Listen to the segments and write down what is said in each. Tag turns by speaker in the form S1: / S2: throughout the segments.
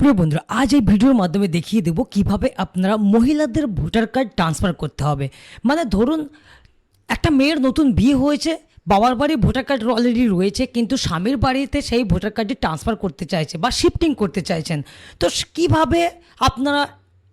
S1: প্রিয় বন্ধুরা, আজ এই ভিডিওর মাধ্যমে দেখিয়ে দেব কিভাবে আপনারা মহিলাদের ভোটার কার্ড ট্রান্সফার করতে হবে। মানে ধরুন একটা মেয়ের নতুন বিয়ে হয়েছে, বাবার বাড়ি ভোটার কার্ড অলরেডি রয়েছে, কিন্তু স্বামীর বাড়িতে সেই ভোটার কার্ডটি ট্রান্সফার করতে চাইছে বা শিফটিং করতে চাইছেন। তো কিভাবে আপনারা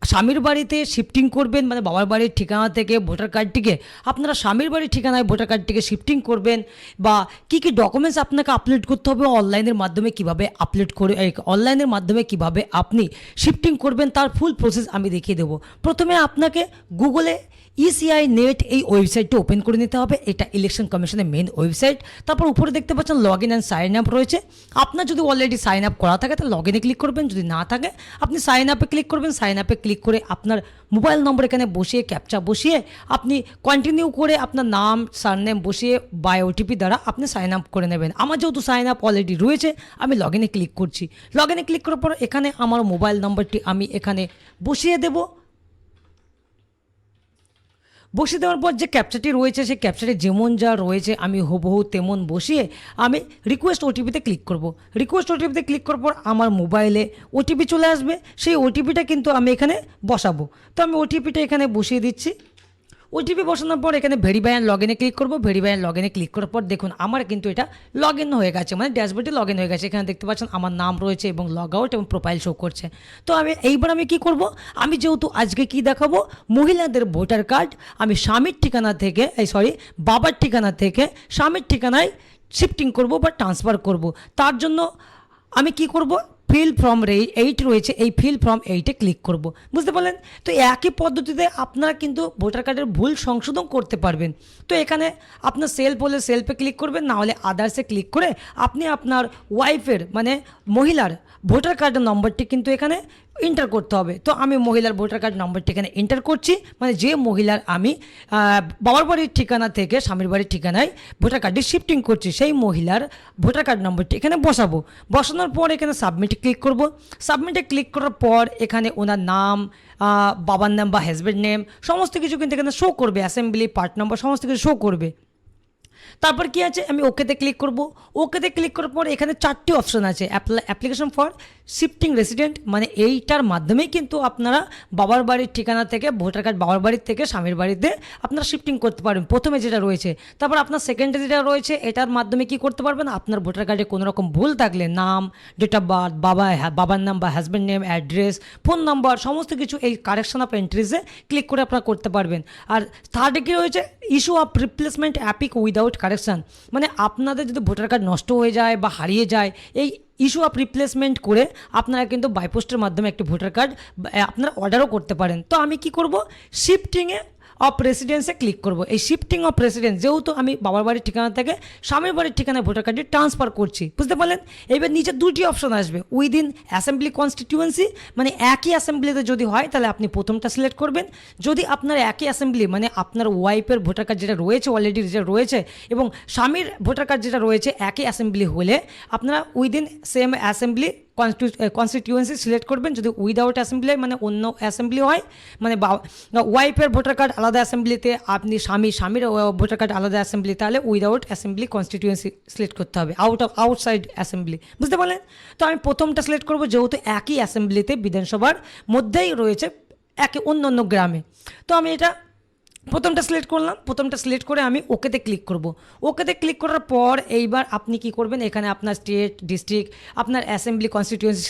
S1: স্বামীর বাড়িতে শিফটিং করবেন, মানে বাবার বাড়ির ঠিকানা থেকে ভোটার কার্ডটিকে আপনারা স্বামীর বাড়ির ঠিকানায় ভোটার কার্ডটিকে শিফটিং করবেন, বা কী কী ডকুমেন্টস আপনাকে আপলোড করতে হবে, অনলাইনের মাধ্যমে কিভাবে আপলোড করে অনলাইনের মাধ্যমে কিভাবে আপনি শিফটিং করবেন, তার ফুল প্রসেস আমি দেখিয়ে দেবো। প্রথমে আপনাকে গুগলে ইসিআই নেট এই ওয়েবসাইটটি ওপেন করে নিতে হবে। এটা ইলেকশন কমিশনের মেন ওয়েবসাইট। তারপর উপরে দেখতে পাচ্ছেন log in and sign up রয়েছে। আপনার যদি অলরেডি সাইন আপ করা থাকে তাহলে লগ ইনে ক্লিক করবেন, যদি না থাকে আপনি সাইন আপে ক্লিক করবেন। সাইন আপে ক্লিক করে আপনার মোবাইল নম্বর এখানে বসিয়ে ক্যাপচা বসিয়ে আপনি কন্টিনিউ করে আপনার নাম সারনেম বসিয়ে বাই ওটিপি দ্বারা আপনি সাইন আপ করে নেবেন। আমার যেহেতু সাইন আপ অলরেডি রয়েছে আমি লগ ইনে ক্লিক করছি। লগ ইনে ক্লিক করার পর এখানে আমার মোবাইল নম্বরটি আমি এখানে বসিয়ে দেবো। বসিয়ে দেওয়ার পর যে ক্যাপচাটি রয়েছে সেই ক্যাপচাটি যেমন যা রয়েছে আমি হুবহু তেমন বসিয়ে আমি রিকোয়েস্ট ওটিপিতে ক্লিক করব। রিকোয়েস্ট ওটিপিতে ক্লিক করার পর আমার মোবাইলে ওটিপি চলে আসবে। সেই ওটিপিটা কিন্তু আমি এখানে বসাবো। তো আমি ওটিপিটা এখানে বসিয়ে দিচ্ছি। ওটিপি বসানোর পর এখানে ভেরিফাই অ্যান্ড লগ ইনে ক্লিক করবো। ভেরিফাই অ্যান্ড লগ ইনে ক্লিক করার পর দেখুন আমার কিন্তু এটা লগ ইন হয়ে গেছে, মানে ড্যাশবোর্ডে লগ ইন হয়ে গেছে। এখানে দেখতে পাচ্ছেন আমার নাম রয়েছে এবং লগ আউট এবং প্রোফাইল শো করছে। তো এইবার আমি কি করব, আমি যেহেতু আজকে কি দেখাবো মহিলাদের ভোটার কার্ড আমি স্বামীর ঠিকানা থেকে বাবার ঠিকানা থেকে স্বামীর ঠিকানায় শিফটিং করব বা ট্রান্সফার করব। তার জন্য আমি কি করব, ফিল ফর্ম 8 রয়েছে, এই ফিল ফর্ম 8-এ ক্লিক করব। বুঝতে পারলেন? তো একই পদ্ধতিতে আপনারা কিন্তু ভোটার কার্ডের ভুল সংশোধন করতে পারবেন। তো এখানে আপনার সেলফ হলে সেলফে ক্লিক করবেন, না হলে আদার্সে ক্লিক করে আপনি আপনার ওয়াইফের মানে মহিলার ভোটার কার্ডের নম্বরটি কিন্তু এখানে এন্টার করতে হবে। তো আমি মহিলার ভোটার কার্ড নম্বরটি এখানে এন্টার করছি, মানে যে মহিলার আমি বাবার বাড়ির ঠিকানা থেকে স্বামীর বাড়ির ঠিকানায় ভোটার কার্ডটি শিফটিং করছি সেই মহিলার ভোটার কার্ড নম্বরটি এখানে বসাবো। বসানোর পর এখানে সাবমিটে ক্লিক করব। সাবমিটে ক্লিক করার পর এখানে ওনার নাম, বাবার নাম বা হাজব্যান্ড নেম সমস্ত কিছু কিন্তু এখানে শো করবে, অ্যাসেম্বলি পার্ট নম্বর সমস্ত কিছু শো করবে। তারপর কি আছে, আমি ওকেতে ক্লিক করব। ওকেতে ক্লিক করার পর এখানে 4টি অপশন আছে। অ্যাপ্লিকেশন ফর শিফটিং রেসিডেন্ট, মানে এইটার মাধ্যমেই কিন্তু আপনারা বাবার বাড়ির ঠিকানা থেকে ভোটার কার্ড বাবার বাড়ির থেকে স্বামীর বাড়িতে আপনারা শিফটিং করতে পারবেন, প্রথমে যেটা রয়েছে। তারপর আপনার সেকেন্ডে যেটা রয়েছে এটার মাধ্যমে কি করতে পারবেন, আপনার ভোটার কার্ডে কোনো রকম ভুল থাকলে নাম, ডেট অফ বার্থ, বাবার নাম বা husband name, address, phone number সমস্ত কিছু এই কারেকশন অফ এন্ট্রিজে ক্লিক করে আপনারা করতে পারবেন। আর থার্ডে কি রয়েছে, issue of replacement EPIC without correction, মানে আপনাদের যদি ভোটার কার্ড নষ্ট হয়ে যায় বা হারিয়ে যায়, এই ইস্যু অফ রিপ্লেসমেন্ট করে আপনারা কিন্তু বাইপোস্টের মাধ্যমে একটি ভোটার কার্ড আপনারা অর্ডারও করতে পারেন। তো আমি কি করব, শিফটিংয়ে অফ রেসিডেন্সে ক্লিক করব। এই শিফটিং অফ রেসিডেন্স যেহেতু আমি বাবার বাড়ির ঠিকানা থেকে স্বামীর বাড়ির ঠিকানায় ভোটার কার্ডটি ট্রান্সফার করছি, বুঝতে পারলেন? এবার নিচে 2টি অপশন আসবে, উইদিন অ্যাসেম্বলি কনস্টিটিউয়েন্সি, মানে একই অ্যাসেম্বলিতে যদি হয় তাহলে আপনি প্রথমটা সিলেক্ট করবেন। যদি আপনার একই অ্যাসেম্বলি মানে আপনার ওয়াইফের ভোটার কার্ড যেটা রয়েছে অলরেডি যেটা রয়েছে এবং স্বামীর ভোটার কার্ড যেটা রয়েছে একই অ্যাসেম্বলি হলে আপনারা within same assembly constituency select করবেন। যদি উইদাউট অ্যাসেম্বলি মানে অন্য অ্যাসেম্বলি হয়, মানে ওয়াইফের ভোটার কার্ড আলাদা অ্যাসেম্বলিতে, আপনি স্বামীর ভোটার কার্ড আলাদা অ্যাসেম্বলি, তাহলে উইদাউট অ্যাসেম্বলি কনস্টিটিউয়েন্সি সিলেক্ট করতে হবে, আউটসাইড অ্যাসেম্বলি। বুঝতে পারলেন? তো আমি প্রথমটা সিলেক্ট করব, যেহেতু একই অ্যাসেম্বলিতে বিধানসভার মধ্যেই রয়েছে অন্য অন্য গ্রামে। তো আমি এটা প্রথমটা সিলেক্ট করলাম। প্রথমটা সিলেক্ট করে আমি ওকেতে ক্লিক করব। ওকেতে ক্লিক করার পর এইবার আপনি কি করবেন, এখানে আপনার স্টেট, ডিস্ট্রিক্ট, আপনার অ্যাসেম্বলি কনস্টিটিউয়েন্সি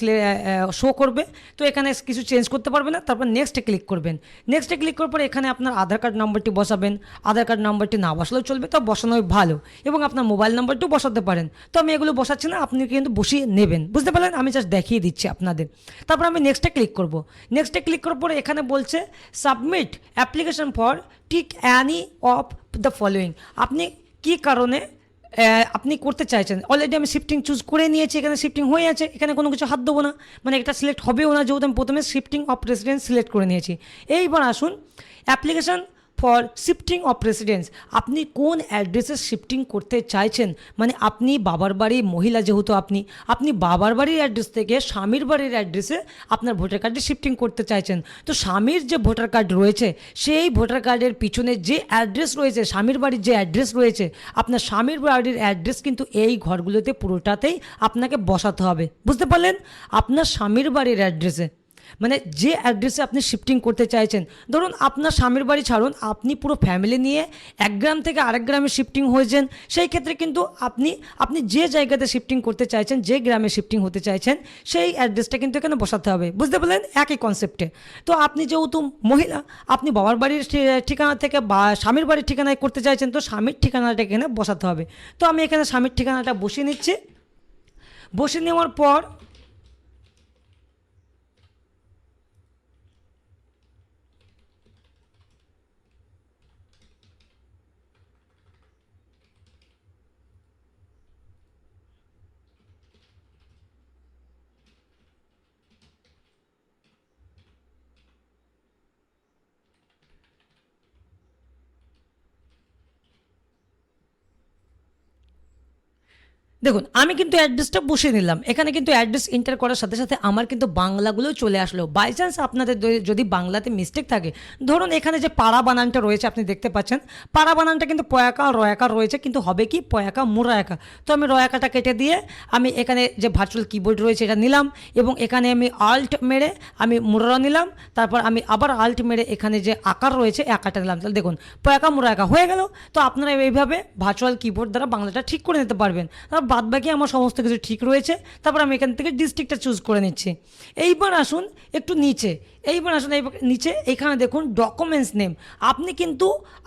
S1: শো করবে। তো এখানে কিছু চেঞ্জ করতে পারবে না। তারপর নেক্সটে ক্লিক করবেন। নেক্সটে ক্লিক করার পর এখানে আপনার আধার কার্ড নম্বরটি বসাবেন। আধার কার্ড নম্বরটি না বসালেও চলবে, তো বসানোই ভালো, এবং আপনার মোবাইল নম্বরটিও বসাতে পারেন। তো আমি এগুলো বসাচ্ছি না, আপনি কিন্তু বসিয়ে নেবেন। বুঝতে পারলেন? আমি জাস্ট দেখিয়ে দিচ্ছি আপনাদের। তারপর আমি নেক্সটে ক্লিক করব। নেক্সটে ক্লিক করার পরে এখানে বলছে submit application for tick any of the following, আপনি কি কারণে আপনি করতে চাইছেন। অলরেডি আমি শিফটিং চুজ করে নিয়েছি, এখানে শিফটিং হয়ে আছে, এখানে কোনো কিছু হাত দেবো না, মানে এটা সিলেক্ট হবেও না, যেহেতু আমি প্রথমে শিফটিং অফ রেসিডেন্স সিলেক্ট করে নিয়েছি। এইবার আসুন application for shifting of residence, আপনি কোন অ্যাড্রেসে শিফটিং করতে চাইছেন, মানে আপনি বাবার বাড়ির মহিলা, যেহেতু আপনি বাবার বাড়ির অ্যাড্রেস থেকে স্বামীর বাড়ির অ্যাড্রেসে আপনার ভোটার কার্ডে শিফটিং করতে চাইছেন। তো স্বামীর যে ভোটার কার্ড রয়েছে সেই ভোটার কার্ডের পিছনে যে অ্যাড্রেস রয়েছে, স্বামীর বাড়ির যে অ্যাড্রেস রয়েছে, আপনার স্বামীর বাড়ির অ্যাড্রেস কিন্তু এই ঘরগুলোতে পুরোটাতেই আপনাকে বসাতে হবে। বুঝতে পারলেন? আপনার স্বামীর বাড়ির অ্যাড্রেসে, মানে যে অ্যাড্রেসে আপনি শিফটিং করতে চাইছেন, ধরুন আপনার স্বামীর বাড়ি ছাড়ুন, আপনি পুরো ফ্যামিলি নিয়ে এক গ্রাম থেকে আরেক গ্রামে শিফটিং হয়েছেন, সেই ক্ষেত্রে কিন্তু আপনি যে জায়গাতে শিফটিং করতে চাইছেন, যে গ্রামে শিফটিং হতে চাইছেন, সেই অ্যাড্রেসটা কিন্তু এখানে বসাতে হবে। বুঝতে পারলেন? একই কনসেপ্টে। তো আপনি যেহেতু মহিলা, আপনি বাবার বাড়ির ঠিকানা থেকে বা স্বামীর বাড়ির ঠিকানায় করতে চাইছেন, তো স্বামীর ঠিকানাটা এখানে বসাতে হবে। তো আমি এখানে স্বামীর ঠিকানাটা বসিয়ে নিচ্ছি। বসিয়ে নেওয়ার পর দেখুন, আমি কিন্তু অ্যাড্রেসটা বসিয়ে নিলাম। এখানে কিন্তু অ্যাড্রেস এন্টার করার সাথে সাথে আমার কিন্তু বাংলাগুলোও চলে আসলো। বাই চান্স আপনাদের যদি বাংলাতে মিস্টেক থাকে, ধরুন এখানে যে পাড়া বানানটা রয়েছে আপনি দেখতে পাচ্ছেন, পাড়া বানানটা কিন্তু পয়াকা রয়াকা রয়েছে, কিন্তু হবে কি পয়াকা মুরায়াকা। তো আমি রয়াকাটা কেটে দিয়ে আমি এখানে যে ভার্চুয়াল কিবোর্ড রয়েছে এটা নিলাম, এবং এখানে আমি আল্ট মেরে আমি মুরা নিলাম, তারপর আমি আবার আল্ট মেরে এখানে যে আকার রয়েছে এই আকারটা নিলাম। তাহলে দেখুন পয়াকা মুরায়াকা হয়ে গেল। তো আপনারা এইভাবে ভার্চুয়াল কিবোর্ড দ্বারা বাংলাটা ঠিক করে নিতে পারবেন। বাদ বাকি আমার সমস্ত কিছু ঠিক রয়েছে। তারপর আমি এখান থেকে ডিস্ট্রিক্টটা চুজ করে নিচ্ছি। এইবার আসুন একটু নিচে, নিচে এখানে দেখুন ডকুমেন্টস নেম।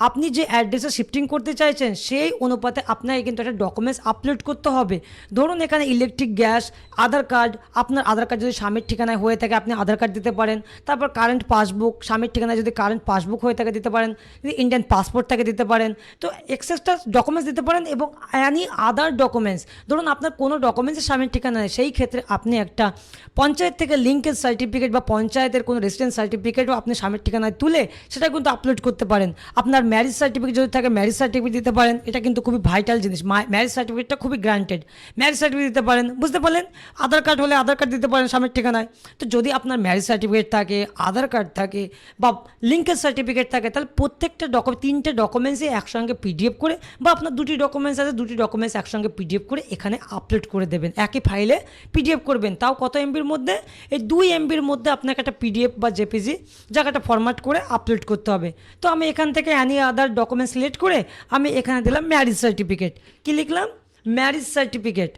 S1: আপনি যে অ্যাড্রেসে শিফটিং করতে চাইছেন সেই অনুপাতে আপনাকে কিন্তু একটা ডকুমেন্টস আপলোড করতে হবে। ধরুন এখানে ইলেকট্রিক গ্যাস, আধার কার্ড, আপনার আধার কার্ড যদি স্বামীর ঠিকানায় হয়ে থাকে আপনি আধার কার্ড দিতে পারেন। তারপর কারেন্ট পাসবুক, স্বামীর ঠিকানায় যদি কারেন্ট পাসবুক হয়ে থাকে দিতে পারেন, যদি ইন্ডিয়ান পাসপোর্ট থাকে দিতে পারেন। তো এক্সেসটা ডকুমেন্টস দিতে পারেন, এবং অ্যানি আদার ডকুমেন্টস। ধরুন আপনার কোনো ডকুমেন্টসের স্বামীর ঠিকানা নেই, সেই ক্ষেত্রে আপনি একটা পঞ্চায়েত থেকে লিঙ্কেজ সার্টিফিকেট বা পঞ্চায়েতের কোনো রেসিডেন্স সার্টিফিকেটও আপনি স্বামীর ঠিকানায় তুলে সেটা কিন্তু আপলোড করতে পারেন। আপনার ম্যারেজ সার্টিফিকেট যদি থাকে ম্যারেজ সার্টিফিকেট দিতে পারেন, এটা কিন্তু খুবই ভাইটাল জিনিস। ম্যারেজ সার্টিফিকেটটা খুবই গ্রান্টেড, ম্যারেজ সার্টিফিকেট দিতে পারেন। বুঝতে পারলেন? আধার কার্ড হলে আধার কার্ড দিতে পারেন স্বামীর ঠিকানায়। তো যদি আপনার ম্যারেজ সার্টিফিকেট থাকে, আধার কার্ড থাকে বা লিঙ্কেজ সার্টিফিকেট থাকে, তাহলে প্রত্যেকটা তিনটে ডকুমেন্টসই একসঙ্গে পিডিএফ করে, বা আপনার দুটি ডকুমেন্টস আছে দুটি ডকুমেন্টস একসঙ্গে পিডিএফ করে এখানে আপলোড করে দেবেন। একই ফাইলে পিডিএফ করবেন, তাও কত এমবির মধ্যে? এই 2 এমবির মধ্যে আপনাকে একটা পিডিএফ বা জেপিজি জায়গাটা ফরম্যাট করে আপলোড করতে হবে। তো আমি এখান থেকে অ্যানি আদার ডকুমেন্ট সিলেক্ট করে আমি এখানে দিলাম ম্যারেজ সার্টিফিকেট। কি লিখলাম? Marriage certificate.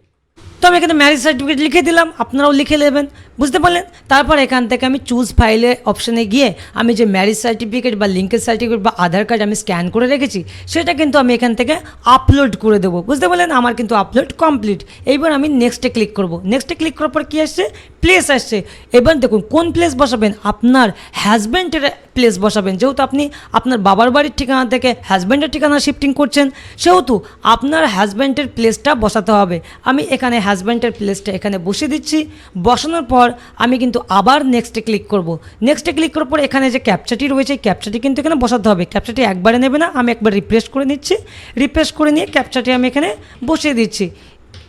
S1: তো আমি এখানে ম্যারেজ সার্টিফিকেট লিখে দিলাম, আপনারাও লিখে নেবেন। বুঝতে পারলেন? তারপর এখান থেকে আমি চুজ ফাইলে অপশানে গিয়ে আমি যে ম্যারেজ সার্টিফিকেট বা লিঙ্কেজ সার্টিফিকেট বা আধার কার্ড আমি স্ক্যান করে রেখেছি সেটা কিন্তু আমি এখান থেকে আপলোড করে দেবো। বুঝতে পারলেন? আমার কিন্তু আপলোড কমপ্লিট। এইবার আমি নেক্সটে ক্লিক করব। নেক্সটে ক্লিক করার পর কী আসছে? প্লেস আসছে। এবার দেখুন কোন প্লেস বসাবেন? আপনার হাজব্যান্ডের প্লেস বসাবেন। যেহেতু আপনি আপনার বাবার বাড়ির ঠিকানা থেকে হাজব্যান্ডের ঠিকানা শিফটিং করছেন, সেহেতু আপনার হাজব্যান্ডের প্লেসটা বসাতে হবে। আমি এখানে হাজব্যান্ডের প্লেসটা এখানে বসিয়ে দিচ্ছি। বসানোর পর আমি কিন্তু আবার নেক্সটে ক্লিক করব। নেক্সটে ক্লিক করার পর এখানে যে ক্যাপচাটি রয়েছে ক্যাপচাটি কিন্তু এখানে বসাতে হবে। ক্যাপচাটি একবারে নেবে না, আমি একবার রিফ্রেশ করে নিচ্ছি। রিফ্রেশ করে নিয়ে ক্যাপচাটি আমি এখানে বসিয়ে দিচ্ছি।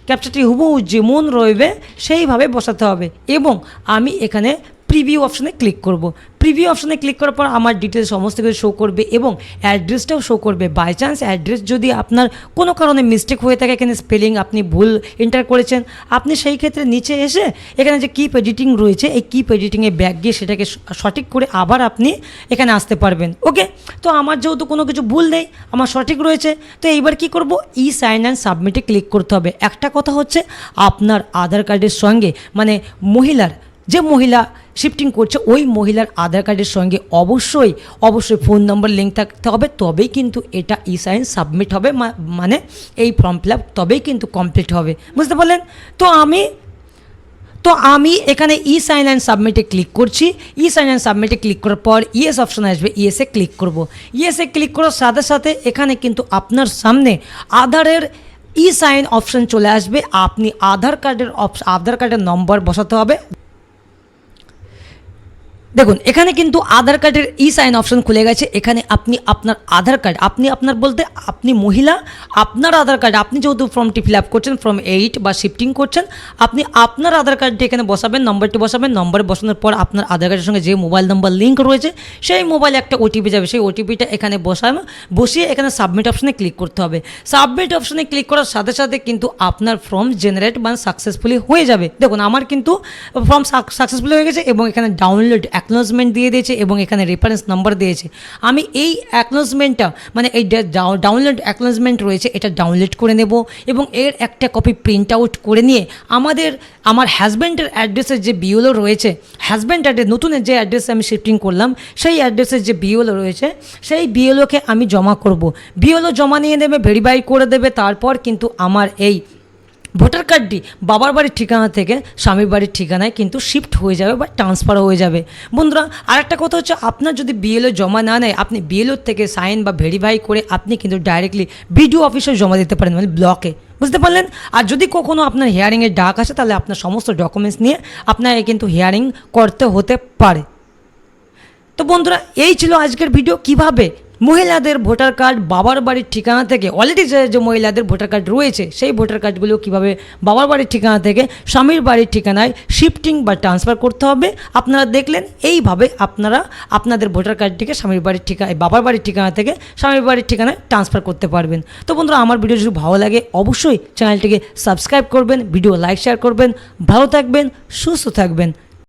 S1: ক্যাপচাটি হুবহু যেমন রইবে সেইভাবে বসাতে হবে, এবং আমি এখানে প্রিভিউ অপশানে ক্লিক করব। প্রিভিউ অপশানে ক্লিক করার পর আমার ডিটেলস সমস্ত কিছু শো করবে এবং অ্যাড্রেসটাও শো করবে। বাই চান্স অ্যাড্রেস যদি আপনার কোনো কারণে মিস্টেক হয়ে থাকে, এখানে স্পেলিং আপনি ভুল এন্টার করেছেন, আপনি সেই ক্ষেত্রে নিচে এসে এখানে যে কিপ এডিটিং রয়েছে এই কিপ এডিটিংয়ে ব্যাক গিয়ে সেটাকে সঠিক করে আবার আপনি এখানে আসতে পারবেন। ওকে, তো আমার যেহেতু কোনো কিছু ভুল নেই, আমার সঠিক রয়েছে, তো এইবার কি করব? ই সাইন অ্যান্ড সাবমিটে ক্লিক করতে হবে। একটা কথা হচ্ছে, আপনার আধার কার্ডের সঙ্গে, মানে যে মহিলা শিফটিং করছে ওই মহিলার আধার কার্ডের সঙ্গে অবশ্যই ফোন নম্বর লিঙ্ক থাকতে হবে, তবেই কিন্তু এটা ই সাইন সাবমিট হবে, মানে এই ফর্ম ফিল আপ তবেই কিন্তু কমপ্লিট হবে। বুঝতে পারলেন? তো আমি এখানে ই সাইন অ্যান্ড সাবমিটে ক্লিক করছি। ই সাইন অ্যান্ড সাবমিটে ক্লিক করার পর ইয়েস অপশন আসবে, ইয়েসে ক্লিক করব। ইয়েসে ক্লিক করার সাথে সাথে এখানে কিন্তু আপনার সামনে আধারের ই সাইন অপশন চলে আসবে। আপনি আধার কার্ডের নম্বর বসাতে হবে। দেখুন এখানে কিন্তু আধার কার্ডের ই সাইন অপশন খুলে গেছে। এখানে আপনি আপনার আধার কার্ড, আপনি আপনার বলতে আপনি মহিলা, আপনার আধার কার্ড, আপনি যেহেতু ফর্মটি ফিল আপ করছেন ফর্ম 8 বা শিফটিং করছেন, আপনি আপনার আধার কার্ডটি এখানে বসাবেন, নম্বরটি বসাবেন। নম্বরে বসানোর পর আপনার আধার কার্ডের সঙ্গে যে মোবাইল নাম্বার লিঙ্ক রয়েছে সেই মোবাইলে একটা ওটিপি যাবে, সেই ওটিপিটা এখানে বসিয়ে এখানে সাবমিট অপশনে ক্লিক করতে হবে। সাবমিট অপশনে ক্লিক করার সাথে সাথে কিন্তু আপনার ফর্ম জেনারেট মানে সাকসেসফুলি হয়ে যাবে। দেখুন আমার কিন্তু ফর্ম সাকসেসফুলি হয়ে গেছে এবং এখানে ডাউনলোড অ্যাকনোলেজমেন্ট দিয়ে দিয়েছে এবং এখানে রেফারেন্স নাম্বার দিয়েছে। আমি এই অ্যাকনোলেজমেন্টটা মানে এই ডাউনলোড অ্যাকনোলেজমেন্ট রয়েছে এটা ডাউনলোড করে নেব এবং এর একটা কপি প্রিন্ট আউট করে নিয়ে আমার হাজব্যান্ডের অ্যাড্রেসের যে বিওলো রয়েছে, হাজব্যান্ড অ্যাড্রেস নতুনের যে অ্যাড্রেসে আমি শিফটিং করলাম সেই অ্যাড্রেসের যে বিওলো রয়েছে সেই বিওলোকে আমি জমা করব। বিওলো জমা নিয়ে দেবে, ভেরিফাই করে দেবে, তারপর কিন্তু আমার এই ভোটার কার্ডটি বাবার বাড়ির ঠিকানা থেকে স্বামীর বাড়ির ঠিকানায় কিন্তু শিফট হয়ে যাবে বা ট্রান্সফার হয়ে যাবে। বন্ধুরা আরেকটা কথা হচ্ছে, আপনার যদি বিএলও জমা না নেয়, আপনি বিএলওর থেকে সাইন বা ভেরিফাই করে আপনি কিন্তু ডাইরেক্টলি বিডিও অফিসে জমা দিতে পারেন, মানে ব্লকে, বুঝতে পারলেন। আর যদি কখনও আপনার হিয়ারিংয়ের ডাক আসে তাহলে আপনার সমস্ত ডকুমেন্টস নিয়ে আপনাকে কিন্তু হিয়ারিং করতে হতে পারে। তো বন্ধুরা এই ছিল আজকের ভিডিও, কিভাবে মহিলাদের ভোটার কার্ড বাবার বাড়ির ঠিকানা থেকে অলরেডি যে মহিলাদের ভোটার কার্ড রয়েছে সেই ভোটার কার্ডগুলো কীভাবে বাবার বাড়ির ঠিকানা থেকে স্বামীর বাড়ির ঠিকানায় শিফটিং বা ট্রান্সফার করতে হবে। আপনারা দেখলেন এইভাবে আপনারা আপনাদের ভোটার কার্ডটিকে স্বামীর বাড়ির বাবার বাড়ির ঠিকানা থেকে স্বামীর বাড়ির ঠিকানায় ট্রান্সফার করতে পারবেন। তো বন্ধুরা আমার ভিডিও যদি ভালো লাগে অবশ্যই চ্যানেলটিকে সাবস্ক্রাইব করবেন, ভিডিও লাইক শেয়ার করবেন। ভালো থাকবেন, সুস্থ থাকবেন।